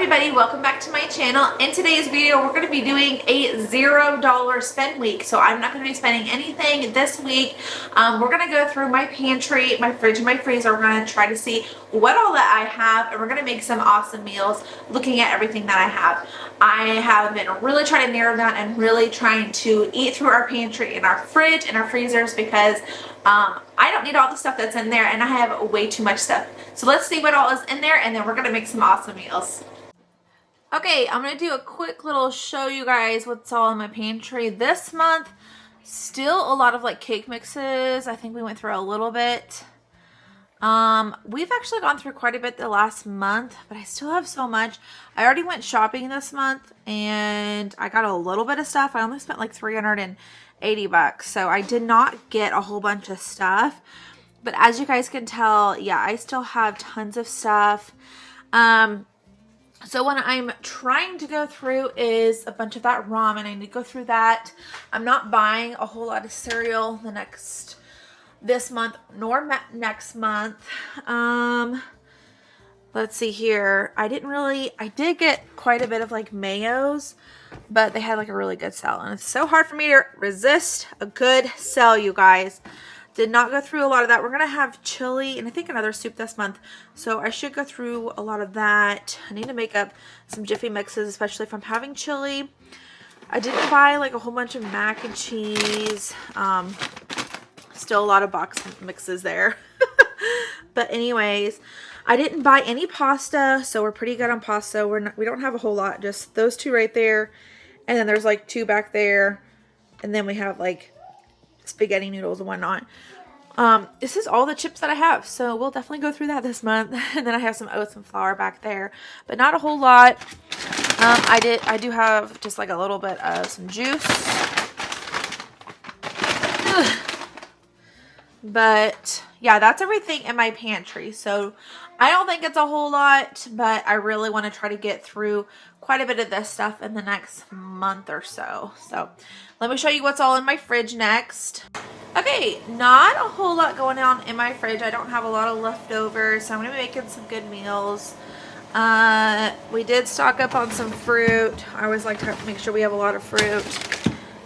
everybody, welcome back to my channel. In today's video we're going to be doing a $0 spend week, so I'm not going to be spending anything this week. We're going to go through my pantry, my fridge, and my freezer. We're going to try to see what all that I have, and we're going to make some awesome meals looking at everything that I have. I have been really trying to narrow down and really trying to eat through our pantry and our fridge and our freezers because I don't need all the stuff that's in there and I have way too much stuff. So let's see what all is in there and then we're going to make some awesome meals. Okay, I'm going to do a quick little show you guys what's all in my pantry. This month, still a lot of like cake mixes. I think we went through a little bit. We've actually gone through quite a bit the last month, but I still have so much. I already went shopping this month and I got a little bit of stuff. I only spent like $380, so I did not get a whole bunch of stuff. But as you guys can tell, yeah, I still have tons of stuff. So what I'm trying to go through is a bunch of that ramen. I need to go through that. I'm not buying a whole lot of cereal this month nor next month. Let's see here. I did get quite a bit of like mayos, but they had like a really good sale. And it's so hard for me to resist a good sale, you guys. Did not go through a lot of that. We're going to have chili and I think another soup this month. So I should go through a lot of that. I need to make up some Jiffy mixes, especially if I'm having chili. I didn't buy like a whole bunch of mac and cheese. Still a lot of box mixes there. But anyways, I didn't buy any pasta. So we're pretty good on pasta. We don't have a whole lot. Just those two right there. And then there's like two back there. And then we have like spaghetti noodles and whatnot. This is all the chips that I have, so we'll definitely go through that this month. And then I have some oats and flour back there, but not a whole lot. I do have just like a little bit of some juice. But yeah, that's everything in my pantry. So I don't think it's a whole lot, but I really want to try to get through quite a bit of this stuff in the next month or so. So let me show you what's all in my fridge next. Okay, not a whole lot going on in my fridge. I don't have a lot of leftovers, so I'm going to be making some good meals. We did stock up on some fruit. I always like to make sure we have a lot of fruit.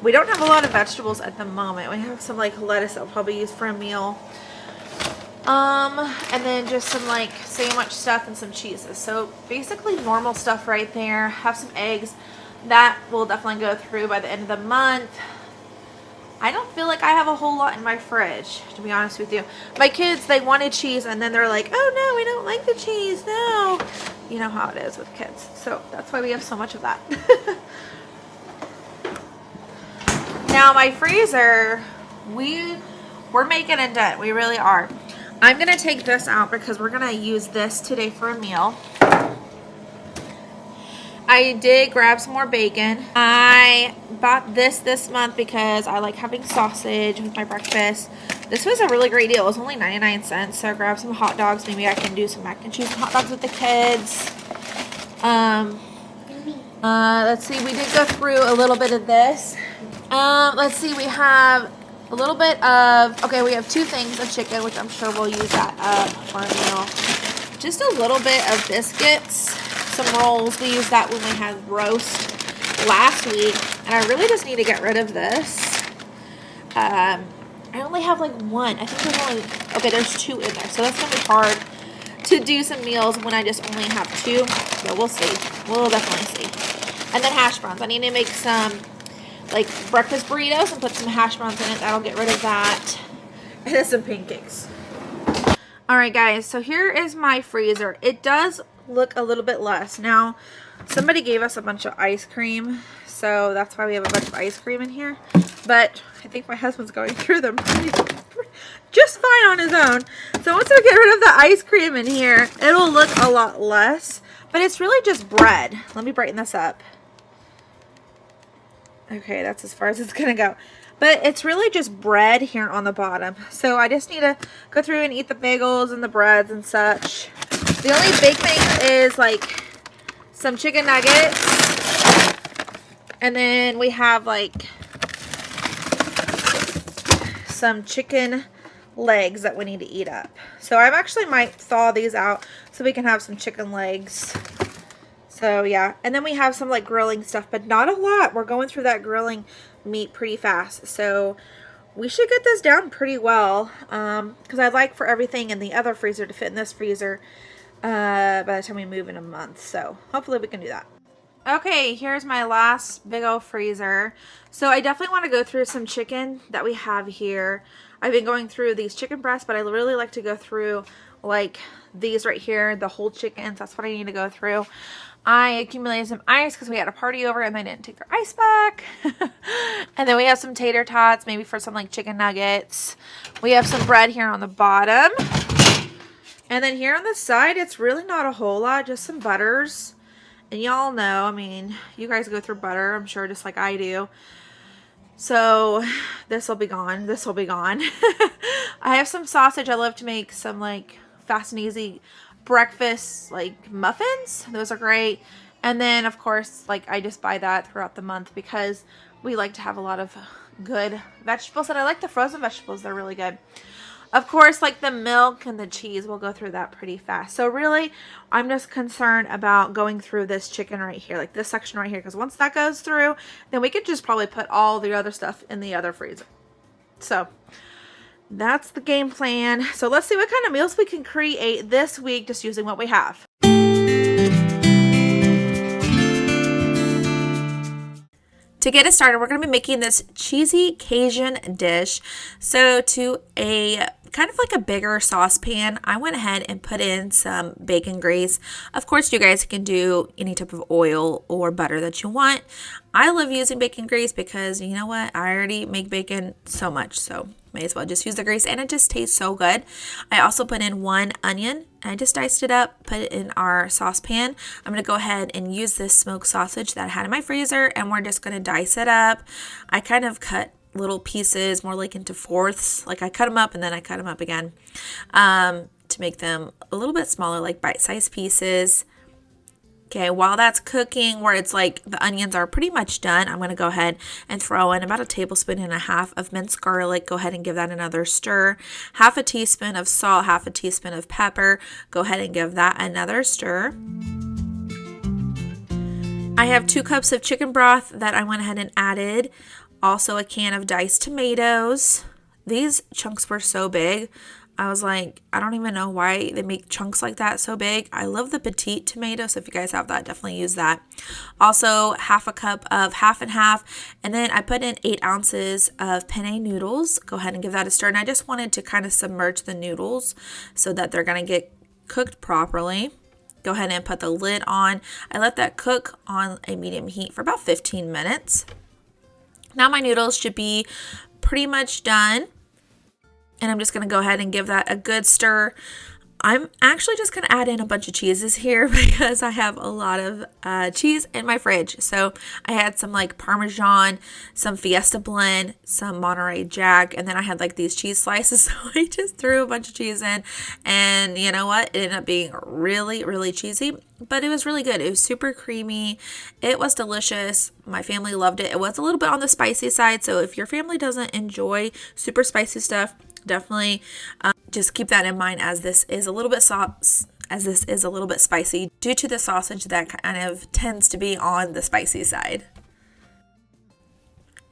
We don't have a lot of vegetables at the moment. We have some like lettuce that we'll probably use for a meal. And then just some like sandwich stuff and some cheeses. So basically normal stuff right there. Have some eggs. That will definitely go through by the end of the month. I don't feel like I have a whole lot in my fridge, to be honest with you. My kids, they wanted cheese and then they're like, oh no, we don't like the cheese, no. You know how it is with kids. So that's why we have so much of that. Now my freezer, we're making a dent. We really are. I'm going to take this out because we're going to use this today for a meal. I did grab some more bacon. I bought this month because I like having sausage with my breakfast. This was a really great deal. It was only 99 cents. So I grabbed some hot dogs. Maybe I can do some mac and cheese and hot dogs with the kids. Let's see. We did go through a little bit of this. Let's see. We have a little bit of, okay, we have two things of chicken, which I'm sure we'll use that up for a meal. Just a little bit of biscuits, some rolls. We used that when we had roast last week, and I really just need to get rid of this. I only have like one. I think there's two in there, so that's going to be hard to do some meals when I just only have two, but we'll see. We'll definitely see. And then hash browns. I need to make some like breakfast burritos and put some hash browns in it. That'll get rid of that. And then some pancakes. Alright guys, so here is my freezer. It does look a little bit less. Now, somebody gave us a bunch of ice cream, so that's why we have a bunch of ice cream in here. But I think my husband's going through them just fine on his own. So once we get rid of the ice cream in here, it'll look a lot less. But it's really just bread. Let me brighten this up. Okay, that's as far as it's gonna go. But it's really just bread here on the bottom. So I just need to go through and eat the bagels and the breads and such. The only big thing is like some chicken nuggets. And then we have like some chicken legs that we need to eat up. So I actually might thaw these out so we can have some chicken legs. So So yeah, and then we have some like grilling stuff, but not a lot. We're going through that grilling meat pretty fast, so we should get this down pretty well, because I'd like for everything in the other freezer to fit in this freezer by the time we move in a month. So hopefully we can do that. Okay, here's my last big old freezer. So I definitely want to go through some chicken that we have here. I've been going through these chicken breasts, but I really like to go through like these right here, the whole chickens. That's what I need to go through. I accumulated some ice because we had a party over and they didn't take their ice back. And then we have some tater tots, maybe for some like chicken nuggets. We have some bread here on the bottom. And then here on the side, it's really not a whole lot, just some butters. And y'all know, I mean, you guys go through butter, I'm sure, just like I do. So this will be gone. This will be gone. I have some sausage. I love to make some like fast and easy breakfast like muffins. Those are great. And then of course, like I just buy that throughout the month because we like to have a lot of good vegetables, and I like the frozen vegetables. They're really good. Of course, like the milk and the cheese, we'll go through that pretty fast. So really, I'm just concerned about going through this chicken right here, like this section right here, because once that goes through, then we could just probably put all the other stuff in the other freezer. So that's the game plan. So let's see what kind of meals we can create this week just using what we have. To get us started, we're going to be making this cheesy Cajun dish. So to a kind of like a bigger saucepan, I went ahead and put in some bacon grease. Of course, you guys can do any type of oil or butter that you want. I love using bacon grease because you know what? I already make bacon so much, so may as well just use the grease, and it just tastes so good. I also put in 1 onion. I just diced it up, put it in our saucepan. I'm going to go ahead and use this smoked sausage that I had in my freezer, and we're just going to dice it up. I kind of cut little pieces, more like into fourths. Like I cut them up and then I cut them up again to make them a little bit smaller, like bite-sized pieces. Okay, while that's cooking, where it's like the onions are pretty much done, I'm going to go ahead and throw in about 1.5 tablespoons of minced garlic. Go ahead and give that another stir. 1/2 teaspoon of salt, 1/2 teaspoon of pepper. Go ahead and give that another stir. I have 2 cups of chicken broth that I went ahead and added. Also a can of diced tomatoes. These chunks were so big. I was like, I don't even know why they make chunks like that so big. I love the petite tomato, so if you guys have that, definitely use that. Also, 1/2 cup of half and half. And then I put in 8 ounces of penne noodles. Go ahead and give that a stir. And I just wanted to kind of submerge the noodles so that they're going to get cooked properly. Go ahead and put the lid on. I let that cook on a medium heat for about 15 minutes. Now my noodles should be pretty much done. And I'm just going to go ahead and give that a good stir. I'm actually just going to add in a bunch of cheeses here because I have a lot of cheese in my fridge. So I had some like Parmesan, some Fiesta Blend, some Monterey Jack, and then I had like these cheese slices. So I just threw a bunch of cheese in, and you know what? It ended up being really, really cheesy, but it was really good. It was super creamy. It was delicious. My family loved it. It was a little bit on the spicy side. So if your family doesn't enjoy super spicy stuff, definitely just keep that in mind, as this is a little bit spicy due to the sausage that kind of tends to be on the spicy side.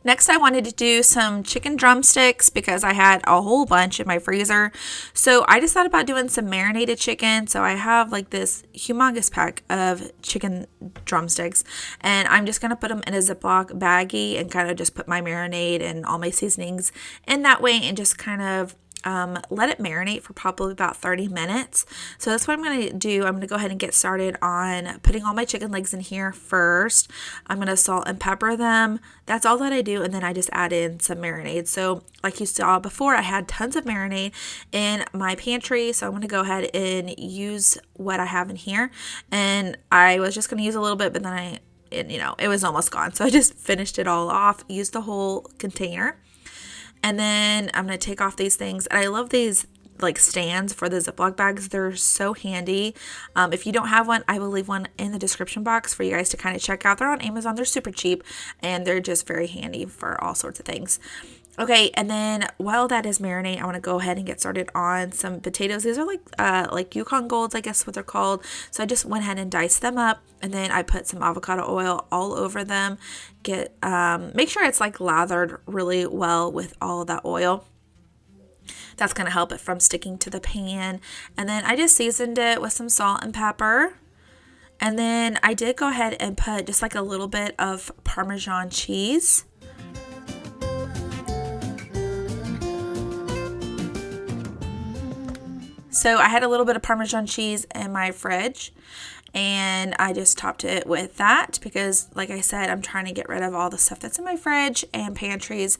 Next, I wanted to do some chicken drumsticks because I had a whole bunch in my freezer. So I just thought about doing some marinated chicken. So I have like this humongous pack of chicken drumsticks, and I'm just going to put them in a Ziploc baggie and kind of just put my marinade and all my seasonings in that way, and just kind of let it marinate for probably about 30 minutes. So that's what I'm going to do. I'm going to go ahead and get started on putting all my chicken legs in here first. I'm going to salt and pepper them. That's all that I do. And then I just add in some marinade. So like you saw before, I had tons of marinade in my pantry. So I'm going to go ahead and use what I have in here. And I was just going to use a little bit, but then it was almost gone. So I just finished it all off, used the whole container. And then I'm going to take off these things. And I love these like stands for the Ziploc bags. They're so handy. If you don't have one, I will leave one in the description box for you guys to kind of check out. They're on Amazon. They're super cheap, and they're just very handy for all sorts of things. Okay, and then while that is marinating, I want to go ahead and get started on some potatoes. These are like Yukon Golds, I guess what they're called. So I just went ahead and diced them up, and then I put some avocado oil all over them. Make sure it's like lathered really well with all of that oil. That's going to help it from sticking to the pan. And then I just seasoned it with some salt and pepper. And then I did go ahead and put just like a little bit of Parmesan cheese. So I had a little bit of Parmesan cheese in my fridge, and I just topped it with that because, like I said, I'm trying to get rid of all the stuff that's in my fridge and pantries.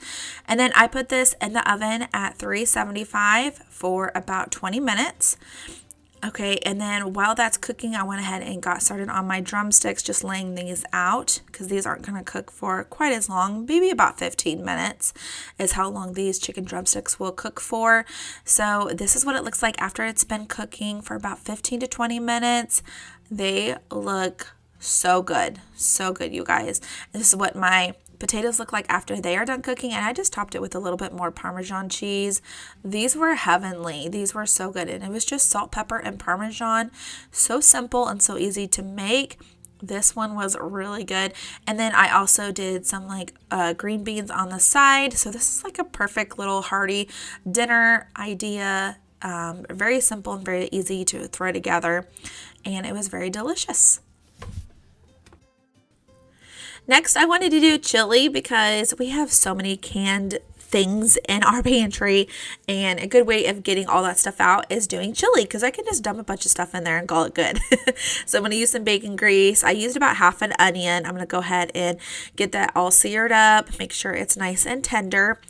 And then I put this in the oven at 375 for about 20 minutes. Okay, and then while that's cooking, I went ahead and got started on my drumsticks, just laying these out because these aren't going to cook for quite as long. Maybe about 15 minutes is how long these chicken drumsticks will cook for. So this is what it looks like after it's been cooking for about 15 to 20 minutes. They look so good, you guys. This is what my potatoes look like after they are done cooking, and I just topped it with a little bit more Parmesan cheese. These were heavenly. These were so good, and it was just salt, pepper, and Parmesan. So simple and so easy to make. This one was really good. And then I also did some like green beans on the side. So this is like a perfect little hearty dinner idea. Very simple and very easy to throw together, and it was very delicious. Next, I wanted to do chili because we have so many canned things in our pantry, and a good way of getting all that stuff out is doing chili because I can just dump a bunch of stuff in there and call it good. So I'm going to use some bacon grease. I used about half an onion. I'm going to go ahead and get that all seared up, make sure it's nice and tender.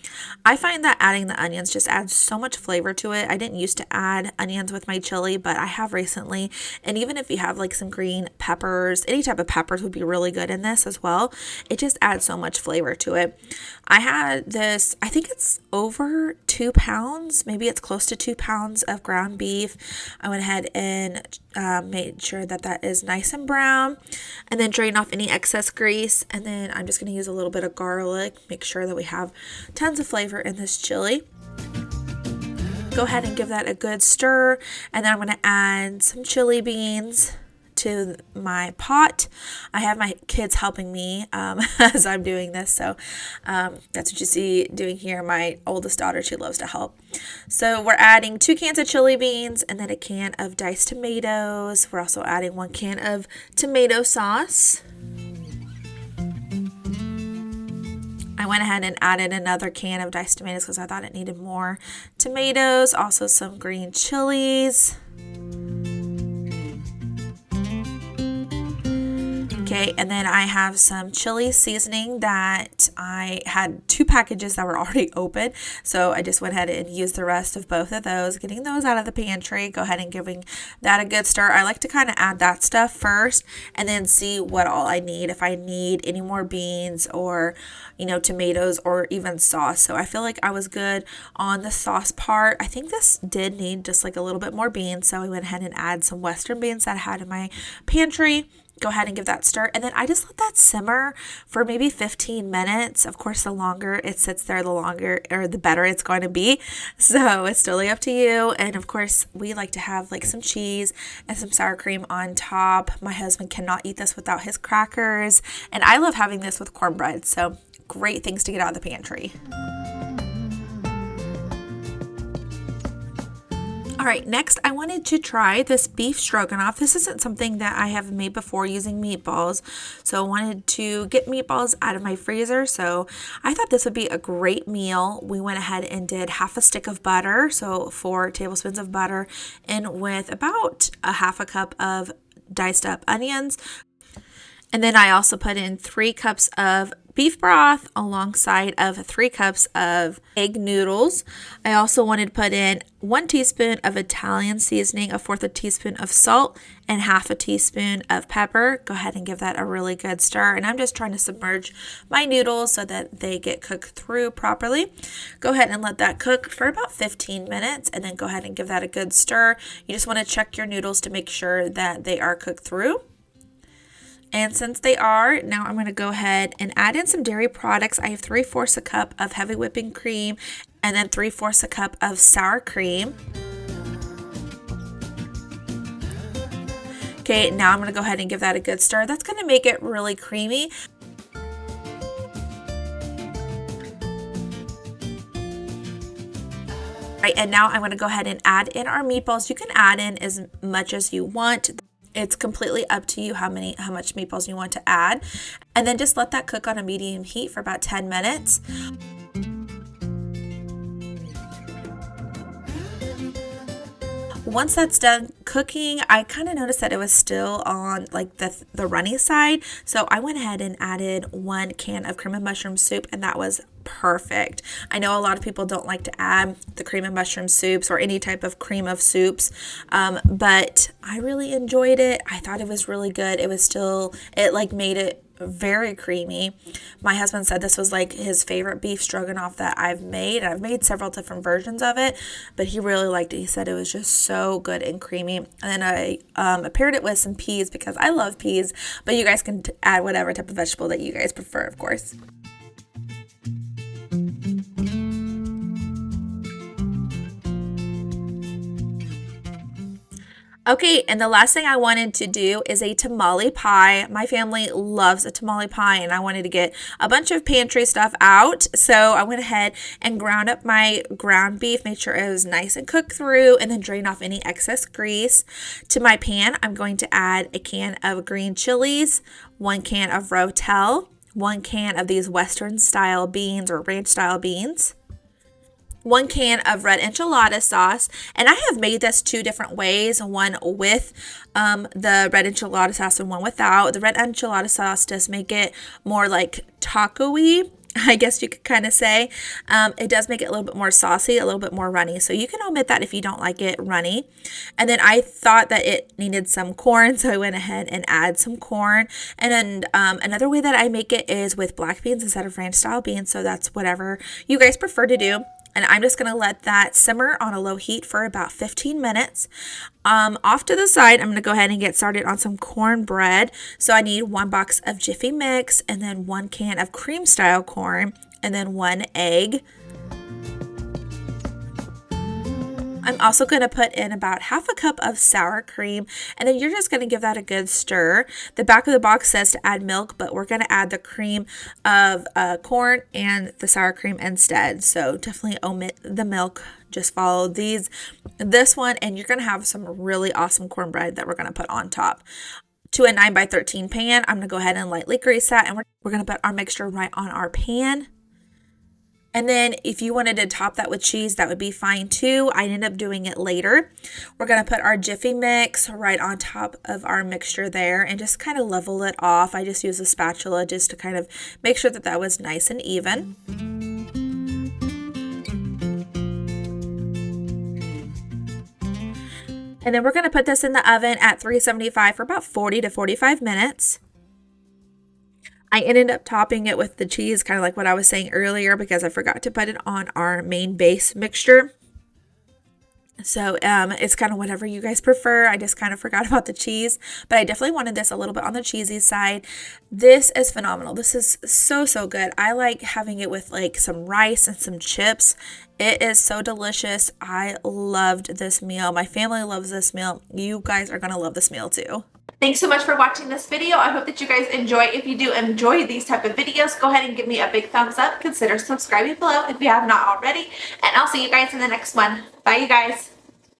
I find that adding the onions just adds so much flavor to it. I didn't used to add onions with my chili, but I have recently. And even if you have like some green peppers, any type of peppers would be really good in this as well. It just adds so much flavor to it. I had this, I think it's over 2 pounds, maybe it's close to 2 pounds of ground beef. I went ahead and made sure that that is nice and brown, and then drain off any excess grease. And then I'm just going to use a little bit of garlic, make sure that we have tons of flavor in this chili. Go ahead and give that a good stir, and then I'm going to add some chili beans to my pot. I have my kids helping me as I'm doing this, so that's what you see doing here. My oldest daughter, she loves to help. So we're adding 2 cans of chili beans and then a can of diced tomatoes. We're also adding 1 can of tomato sauce. I went ahead and added another can of diced tomatoes because I thought it needed more tomatoes. Also some green chilies. Okay, and then I have some chili seasoning that I had 2 packages that were already open. So I just went ahead and used the rest of both of those, getting those out of the pantry. Go ahead and giving that a good stir. I like to kind of add that stuff first and then see what all I need. If I need any more beans or, tomatoes or even sauce. So I feel like I was good on the sauce part. I think this did need just like a little bit more beans. So I went ahead and add some Western beans that I had in my pantry. Go ahead and give that stir, and then I just let that simmer for maybe 15 minutes. Of course, the longer it sits there, the longer or the better it's going to be. So it's totally up to you. And of course, we like to have like some cheese and some sour cream on top. My husband cannot eat this without his crackers, and I love having this with cornbread. So great things to get out of the pantry. All right, next I wanted to try this beef stroganoff. This isn't something that I have made before using meatballs, so I wanted to get meatballs out of my freezer, so I thought this would be a great meal. We went ahead and did half a stick of butter, so 4 tablespoons of butter, and with about a half a cup of diced up onions. And then I also put in 3 cups of beef broth alongside of 3 cups of egg noodles. I also wanted to put in 1 teaspoon of Italian seasoning, 1/4 teaspoon of salt, and 1/2 teaspoon of pepper. Go ahead and give that a really good stir. And I'm just trying to submerge my noodles so that they get cooked through properly. Go ahead and let that cook for about 15 minutes and then go ahead and give that a good stir. You just want to check your noodles to make sure that they are cooked through. And since they are, now I'm going to go ahead and add in some dairy products. I have 3/4 a cup of heavy whipping cream and then 3/4 a cup of sour cream. Okay, now I'm going to go ahead and give that a good stir. That's going to make it really creamy. Right, and now I'm going to go ahead and add in our meatballs. You can add in as much as you want. It's completely up to you how much meatballs you want to add. And then just let that cook on a medium heat for about 10 minutes. Once that's done cooking, I kind of noticed that it was still on like the runny side. So I went ahead and added 1 can of cream of mushroom soup, and that was perfect. I know a lot of people don't like to add the cream of mushroom soups or any type of cream of soups, but I really enjoyed it. I thought it was really good. It like made it very creamy. My husband said this was like his favorite beef stroganoff that I've made. I've made several different versions of it, but he really liked it. He said it was just so good and creamy. And then I paired it with some peas because I love peas, but you guys can add whatever type of vegetable that you guys prefer, of course. Okay, and the last thing I wanted to do is a tamale pie. My family loves a tamale pie, and I wanted to get a bunch of pantry stuff out. So I went ahead and ground up my ground beef, made sure it was nice and cooked through, and then drain off any excess grease. To my pan, I'm going to add a can of green chilies, 1 can of rotel, 1 can of these Western style beans or ranch style beans, 1 can of red enchilada sauce, and I have made this 2 different ways, one with the red enchilada sauce and one without. The red enchilada sauce does make it more like taco-y, I guess you could kind of say. It does make it a little bit more saucy, a little bit more runny, so you can omit that if you don't like it runny. And then I thought that it needed some corn, so I went ahead and add some corn. And then another way that I make it is with black beans instead of ranch style beans, so that's whatever you guys prefer to do. And I'm just going to let that simmer on a low heat for about 15 minutes. Off to the side, I'm going to go ahead and get started on some cornbread. So I need 1 box of Jiffy Mix, and then 1 can of cream style corn, and then 1 egg. I'm also going to put in about 1/2 cup of sour cream, and then you're just going to give that a good stir. The back of the box says to add milk, but we're going to add the cream of corn and the sour cream instead. So definitely omit the milk. Just follow this one, and you're going to have some really awesome cornbread that we're going to put on top. To a 9x13 pan, I'm going to go ahead and lightly grease that, and we're going to put our mixture right on our pan. And then if you wanted to top that with cheese, that would be fine too. I ended up doing it later. We're going to put our Jiffy Mix right on top of our mixture there and just kind of level it off. I just use a spatula just to kind of make sure that was nice and even. And then we're going to put this in the oven at 375 for about 40 to 45 minutes. I ended up topping it with the cheese, kind of like what I was saying earlier, because I forgot to put it on our main base mixture. So it's kind of whatever you guys prefer. I just kind of forgot about the cheese, but I definitely wanted this a little bit on the cheesy side. This is phenomenal. This is so, so good. I like having it with like some rice and some chips. It is so delicious. I loved this meal. My family loves this meal. You guys are going to love this meal too. Thanks so much for watching this video. I hope that you guys enjoy. If you do enjoy these type of videos, go ahead and give me a big thumbs up. Consider subscribing below if you have not already. And I'll see you guys in the next one. Bye, you guys.